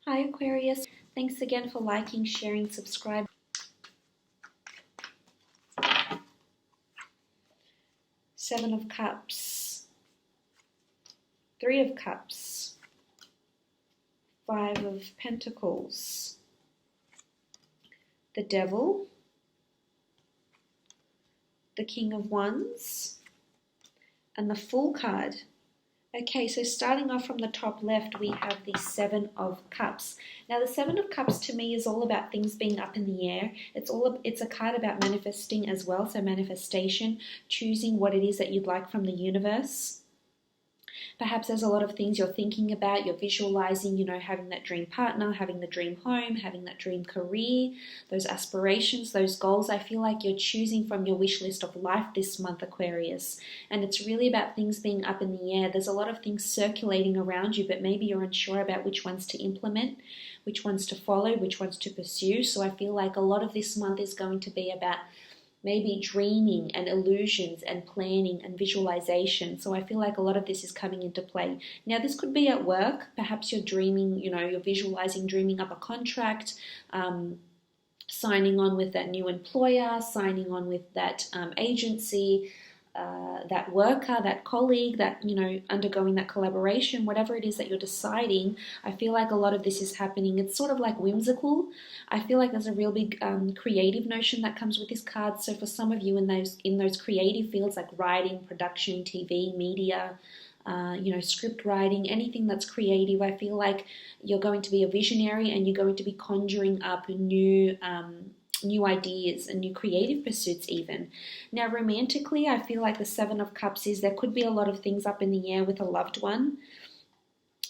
Hi Aquarius, thanks again for liking, sharing, subscribing. Seven of Cups, Three of Cups, Five of Pentacles, the Devil, the King of Wands, and the Fool card. Okay, so starting off from the top left, we have the Seven of Cups. Now, the Seven of Cups to me is all about things being up in the air. It's a card about manifesting as well, so manifestation, choosing what it is that you'd like from the universe. Perhaps there's a lot of things you're thinking about, you're visualizing, having that dream partner, having the dream home, having that dream career, those aspirations, those goals. I feel like you're choosing from your wish list of life this month, Aquarius. And it's really about things being up in the air. There's a lot of things circulating around you, but maybe you're unsure about which ones to implement, which ones to follow, which ones to pursue. So I feel like a lot of this month is going to be about maybe dreaming and illusions and planning and visualization. So I feel like a lot of this is coming into play. Now, this could be at work. Perhaps you're dreaming, you're visualizing dreaming up a contract, signing on with that new employer, signing on with that agency, that worker, that colleague, that, undergoing that collaboration, whatever it is that you're deciding. I feel like a lot of this is happening. It's sort of like whimsical. I feel like there's a real big creative notion that comes with this card. So for some of you in those creative fields like writing, production, TV, media, script writing, anything that's creative, I feel like you're going to be a visionary and you're going to be conjuring up new ideas and new creative pursuits even. Now, romantically, I feel like the Seven of Cups is there could be a lot of things up in the air with a loved one.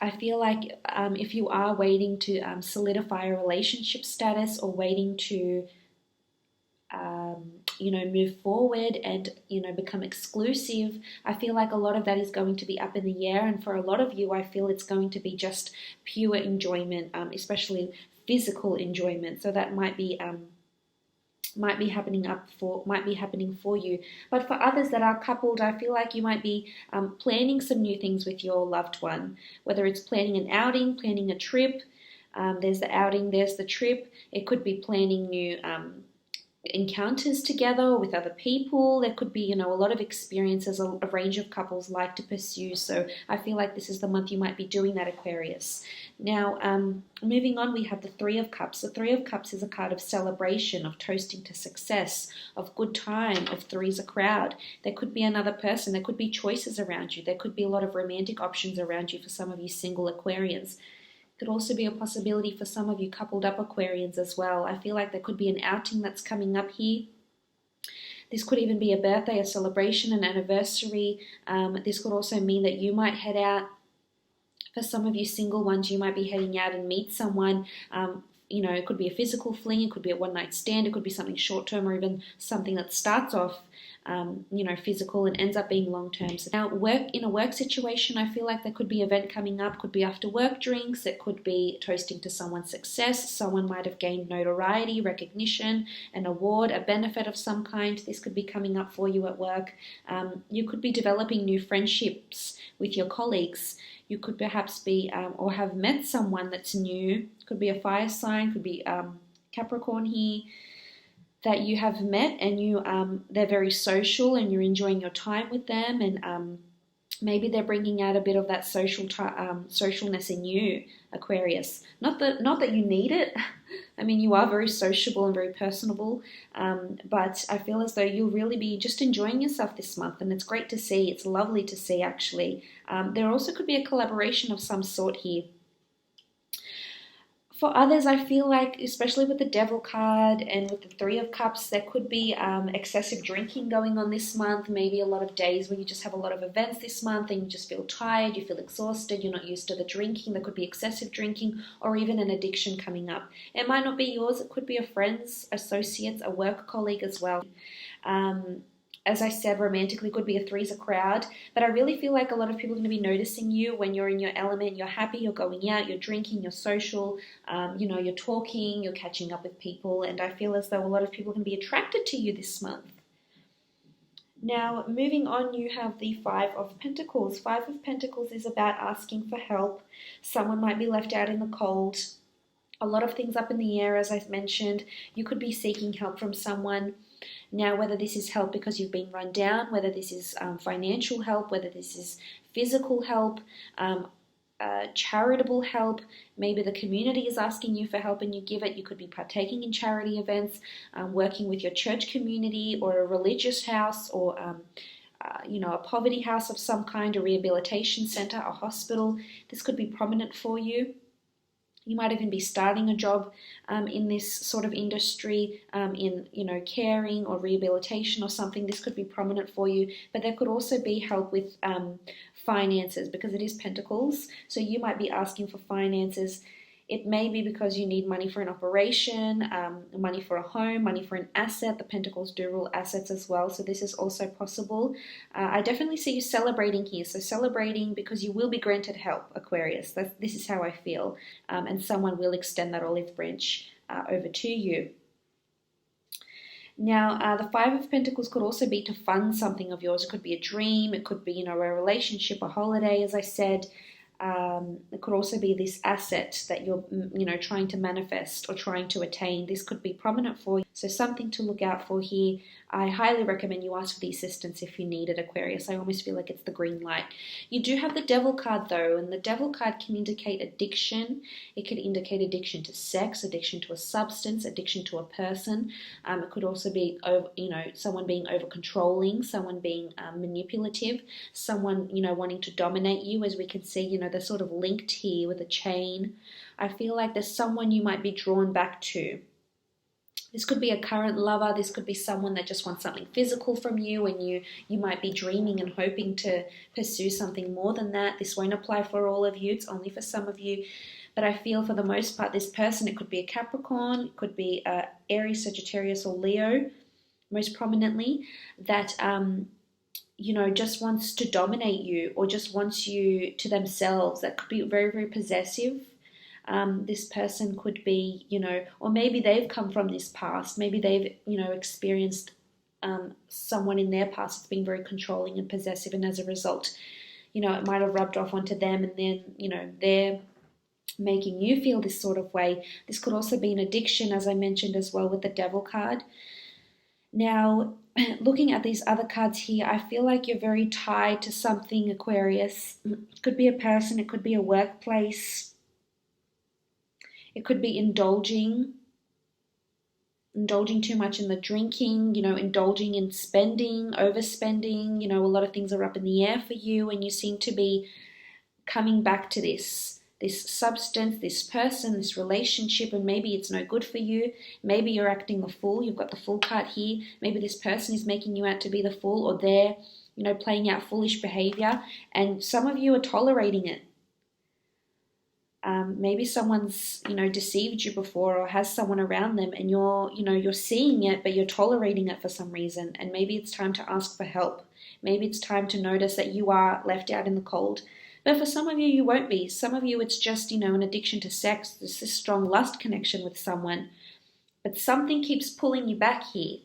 I feel like if you are waiting to solidify a relationship status or waiting to move forward and, become exclusive, I feel like a lot of that is going to be up in the air. And for a lot of you, I feel it's going to be just pure enjoyment, especially physical enjoyment. So that might be happening for you. But for others that are coupled, I feel like you might be planning some new things with your loved one, whether it's planning an outing, planning a trip. There's the outing, there's the trip. It could be planning new encounters together with other people. There could be, a lot of experiences a range of couples like to pursue. So I feel like this is the month you might be doing that, Aquarius. Now, moving on, we have the Three of Cups. The Three of Cups is a card of celebration, of toasting to success, of good time, of three's a crowd. There could be another person. There could be choices around you. There could be a lot of romantic options around you for some of you single Aquarians. Could also be a possibility for some of you coupled up Aquarians as well. I feel like there could be an outing that's coming up here. This could even be a birthday, a celebration, an anniversary. This could also mean that you might head out. For some of you single ones, you might be heading out and meet someone. It could be a physical fling, it could be a one-night stand, it could be something short-term, or even something that starts off physical and ends up being long-term. So now, in a work situation, I feel like there could be an event coming up, could be after work drinks, it could be toasting to someone's success. Someone might have gained notoriety, recognition, an award, a benefit of some kind. This could be coming up for you at work. You could be developing new friendships with your colleagues. You could perhaps be or have met someone that's new. Could be a fire sign, could be Capricorn here, that you have met and they're very social and you're enjoying your time with them, and maybe they're bringing out a bit of that socialness in you, Aquarius. Not that you need it. I mean, you are very sociable and very personable, but I feel as though you'll really be just enjoying yourself this month, and it's great to see. It's lovely to see, actually. There also could be a collaboration of some sort here. For others, I feel like, especially with the Devil card and with the Three of Cups, there could be excessive drinking going on this month. Maybe a lot of days where you just have a lot of events this month and you just feel tired, you feel exhausted, you're not used to the drinking. There could be excessive drinking or even an addiction coming up. It might not be yours. It could be a friend's, associate's, a work colleague as well. As I said, romantically could be a three's a crowd, but I really feel like a lot of people are going to be noticing you when you're in your element. You're happy, you're going out, you're drinking, you're social, you're talking, you're catching up with people, and I feel as though a lot of people are going to be attracted to you this month. Now, moving on, you have the Five of Pentacles. Five of Pentacles is about asking for help. Someone might be left out in the cold. A lot of things up in the air, as I've mentioned. You could be seeking help from someone. Now, whether this is help because you've been run down, whether this is financial help, whether this is physical help, charitable help, maybe the community is asking you for help and you give it. You could be partaking in charity events, working with your church community or a religious house, or a poverty house of some kind, a rehabilitation center, a hospital. This could be prominent for you. You might even be starting a job in this sort of industry, in caring or rehabilitation or something. This could be prominent for you, but there could also be help with finances, because it is Pentacles. So you might be asking for finances. It may be because you need money for an operation, money for a home, money for an asset. The Pentacles do rule assets as well, so this is also possible. I definitely see you celebrating here. So celebrating because you will be granted help, Aquarius. This is how I feel. And someone will extend that olive branch over to you. Now, the Five of Pentacles could also be to fund something of yours. It could be a dream. It could be, a relationship, a holiday, as I said. It could also be this asset that you're, trying to manifest or trying to attain. This could be prominent for you. So something to look out for here. I highly recommend you ask for the assistance if you need it, Aquarius. I almost feel like it's the green light. You do have the Devil card though, and the Devil card can indicate addiction. It could indicate addiction to sex, addiction to a substance, addiction to a person. It could also be, someone being over controlling, someone being manipulative, someone, wanting to dominate you, as we can see, they're sort of linked here with a chain. I feel like there's someone you might be drawn back to. This could be a current lover. This could be someone that just wants something physical from you, and you might be dreaming and hoping to pursue something more than that. This won't apply for all of you. It's only for some of you. But I feel for the most part, this person, it could be a Capricorn, it could be Aries, Sagittarius, or Leo, most prominently, that just wants to dominate you or just wants you to themselves. That could be very, very possessive. This person could be, or maybe they've come from this past. Maybe they've, experienced someone in their past that's been very controlling and possessive, and as a result, it might have rubbed off onto them, and then, they're making you feel this sort of way. This could also be an addiction, as I mentioned as well with the Devil card. Now, looking at these other cards here, I feel like you're very tied to something, Aquarius. It could be a person, it could be a workplace. It could be indulging too much in the drinking, indulging in spending, overspending. A lot of things are up in the air for you, and you seem to be coming back to this substance, this person, this relationship, and maybe it's no good for you. Maybe you're acting the fool. You've got the Fool card here. Maybe this person is making you out to be the fool, or they're, playing out foolish behavior, and some of you are tolerating it. Maybe someone's, deceived you before, or has someone around them, and you're seeing it, but you're tolerating it for some reason. And maybe it's time to ask for help. Maybe it's time to notice that you are left out in the cold. But for some of you, you won't be. Some of you, it's just, an addiction to sex. There's this strong lust connection with someone. But something keeps pulling you back here.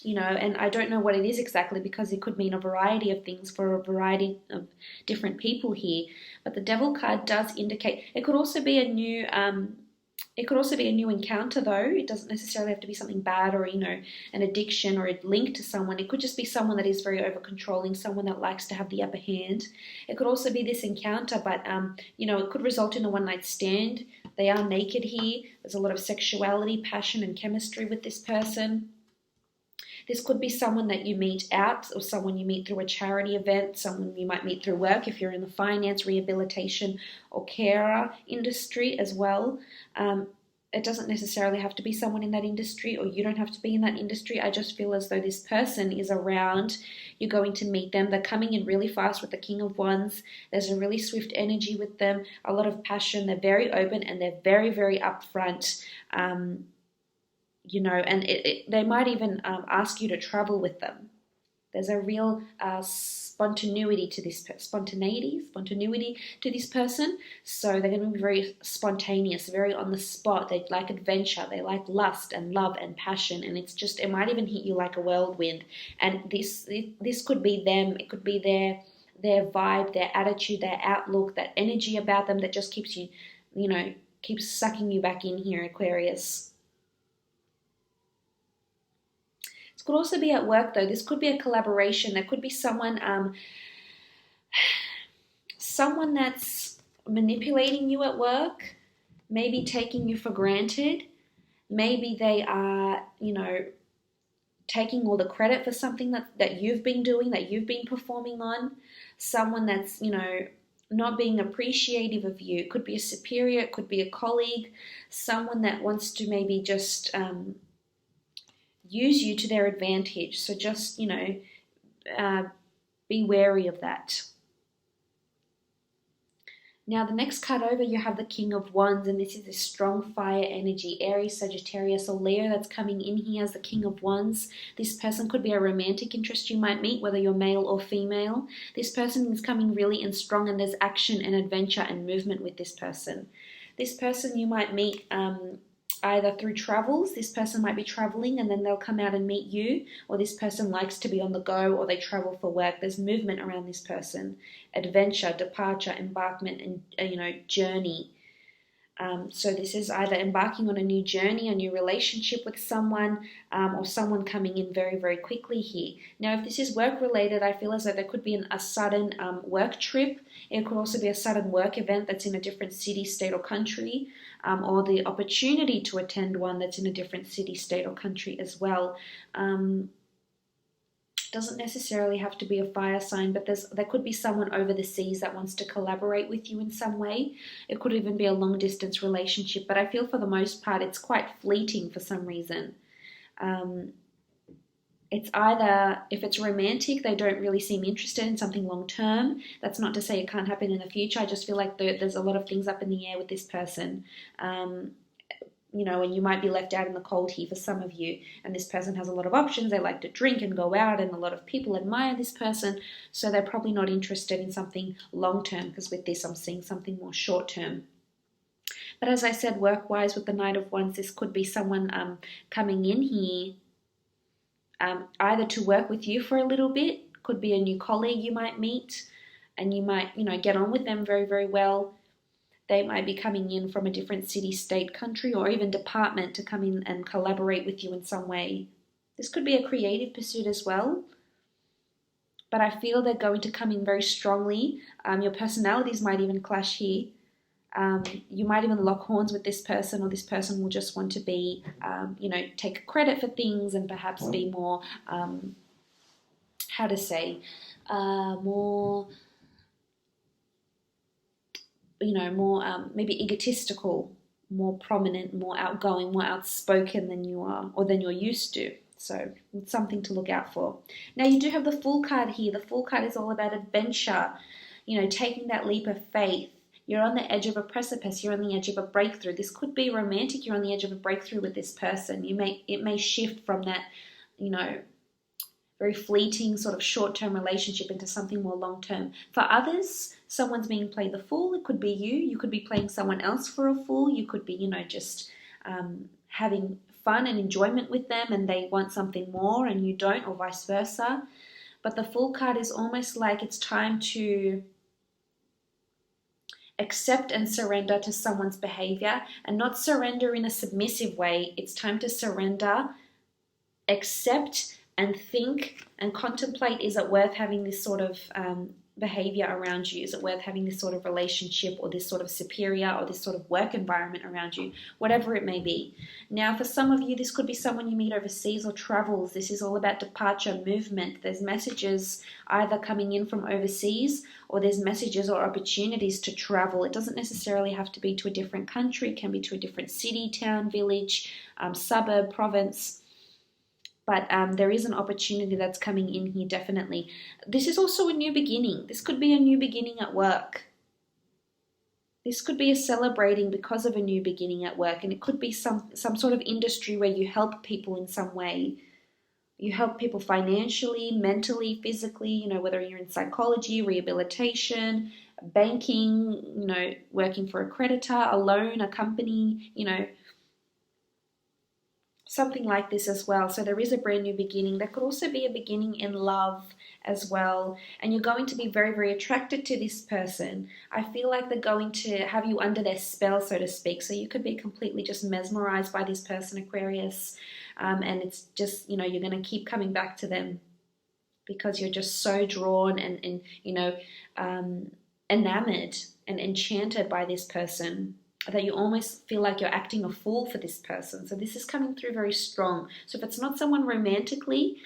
And I don't know what it is exactly, because it could mean a variety of things for a variety of different people here. But the Devil card does indicate it could also be a new encounter, though. It doesn't necessarily have to be something bad or an addiction or a link to someone. It could just be someone that is very over controlling, someone that likes to have the upper hand. It could also be this encounter, but it could result in a one-night stand. They are naked here. There's a lot of sexuality, passion, and chemistry with this person. This could be someone that you meet out, or someone you meet through a charity event, someone you might meet through work if you're in the finance, rehabilitation, or carer industry as well. It doesn't necessarily have to be someone in that industry, or you don't have to be in that industry. I just feel as though this person is around. You're going to meet them. They're coming in really fast with the King of Wands. There's a really swift energy with them, a lot of passion. They're very open, and they're very, very upfront. And they might even ask you to travel with them. There's a real spontaneity to this person. So they're going to be very spontaneous, very on the spot. They like adventure. They like lust and love and passion. And it might even hit you like a whirlwind. And this could be them. It could be their vibe, their attitude, their outlook, that energy about them that just keeps you, keeps sucking you back in here, Aquarius. It could also be at work, though. This could be a collaboration. There could be someone that's manipulating you at work, maybe taking you for granted. Maybe they are, taking all the credit for something that you've been doing, that you've been performing on. Someone that's, not being appreciative of you. It could be a superior, it could be a colleague, someone that wants to maybe just use you to their advantage. So just, be wary of that. Now, the next card over, you have the King of Wands, and this is a strong fire energy. Aries, Sagittarius, or Leo that's coming in here as the King of Wands. This person could be a romantic interest you might meet, whether you're male or female. This person is coming really in strong, and there's action and adventure and movement with this person. This person you might meet either through travels. This person might be traveling and then they'll come out and meet you, or this person likes to be on the go, or they travel for work. There's movement around this person, adventure, departure, embarkment, and journey. So this is either embarking on a new journey, a new relationship with someone, or someone coming in very, very quickly here. Now, if this is work related, I feel as though there could be a sudden work trip. It could also be a sudden work event that's in a different city, state, or country, or the opportunity to attend one that's in a different city, state, or country as well. Doesn't necessarily have to be a fire sign, but there could be someone over the seas that wants to collaborate with you in some way. It could even be a long distance relationship, but I feel for the most part it's quite fleeting for some reason. It's either, if it's romantic, they don't really seem interested in something long term. That's not to say it can't happen in the future. I just feel like there's a lot of things up in the air with this person. And you might be left out in the cold here for some of you. And this person has a lot of options. They like to drink and go out, and a lot of people admire this person. So they're probably not interested in something long term, because with this I'm seeing something more short term. But as I said, work-wise with the Knight of Wands, this could be someone coming in here either to work with you for a little bit. Could be a new colleague you might meet, and you might, get on with them very, very well. They might be coming in from a different city, state, country, or even department to come in and collaborate with you in some way. This could be a creative pursuit as well, but I feel they're going to come in very strongly. Your personalities might even clash here. You might even lock horns with this person, or this person will just want to be, take credit for things and perhaps be more, more... more maybe egotistical, more prominent, more outgoing, more outspoken than you are, or than you're used to. So it's something to look out for. Now, you do have the Fool card here. The Fool card is all about adventure, taking that leap of faith. You're on the edge of a precipice. You're on the edge of a breakthrough. This could be romantic. You're on the edge of a breakthrough with this person. It may shift from that, very fleeting sort of short-term relationship into something more long-term. For others, someone's being played the fool. It could be you. You could be playing someone else for a fool. You could be, just having fun and enjoyment with them, and they want something more and you don't, or vice versa. But the Fool card is almost like it's time to accept and surrender to someone's behavior, and not surrender in a submissive way. It's time to surrender, accept, and think and contemplate, is it worth having this sort of behavior around you? Is it worth having this sort of relationship, or this sort of superior, or this sort of work environment around you? Whatever it may be. Now, for some of you, this could be someone you meet overseas or travels. This is all about departure, movement. There's messages either coming in from overseas, or there's messages or opportunities to travel. It doesn't necessarily have to be to a different country. It can be to a different city, town, village, suburb, province. But there is an opportunity that's coming in here, definitely. This is also a new beginning. This could be a new beginning at work. This could be a celebrating because of a new beginning at work. And it could be some sort of industry where you help people in some way. You help people financially, mentally, physically, whether you're in psychology, rehabilitation, banking, working for a creditor, a loan, a company, Something like this as well. So there is a brand new beginning. There could also be a beginning in love as well. And you're going to be very, very attracted to this person. I feel like they're going to have you under their spell, so to speak. So you could be completely just mesmerized by this person, Aquarius. And it's just, you know, you're going to keep coming back to them because you're just so drawn and you know, enamored and enchanted by this person, that you almost feel like you're acting a fool for this person. So this is coming through very strong. So if it's not someone romantically,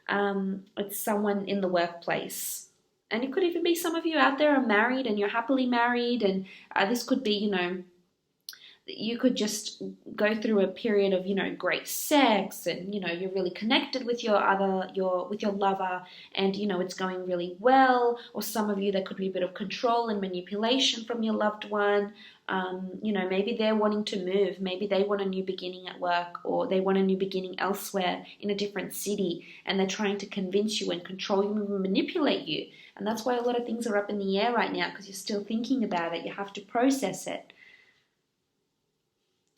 it's someone in the workplace. And it could even be some of you out there are married and you're happily married, and this could be, you know, you could just go through a period of, you know, great sex, and, you know, you're really connected with your lover, and, you know, it's going really well. Or some of you, there could be a bit of control and manipulation from your loved one. You know, maybe they're wanting to move. Maybe they want a new beginning at work, or they want a new beginning elsewhere in a different city, and they're trying to convince you and control you and manipulate you. And that's why a lot of things are up in the air right now, because you're still thinking about it. You have to process it.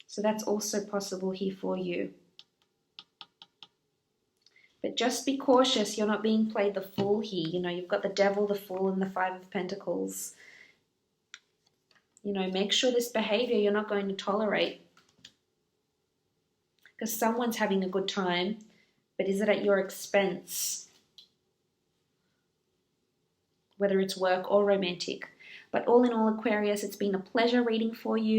So that's also possible here for you. But just be cautious. You're not being played the fool here. You know, you've got the devil, the fool, and the Five of Pentacles. You know, make sure this behavior you're not going to tolerate. Because someone's having a good time, but is it at your expense? Whether it's work or romantic. But all in all, Aquarius, it's been a pleasure reading for you.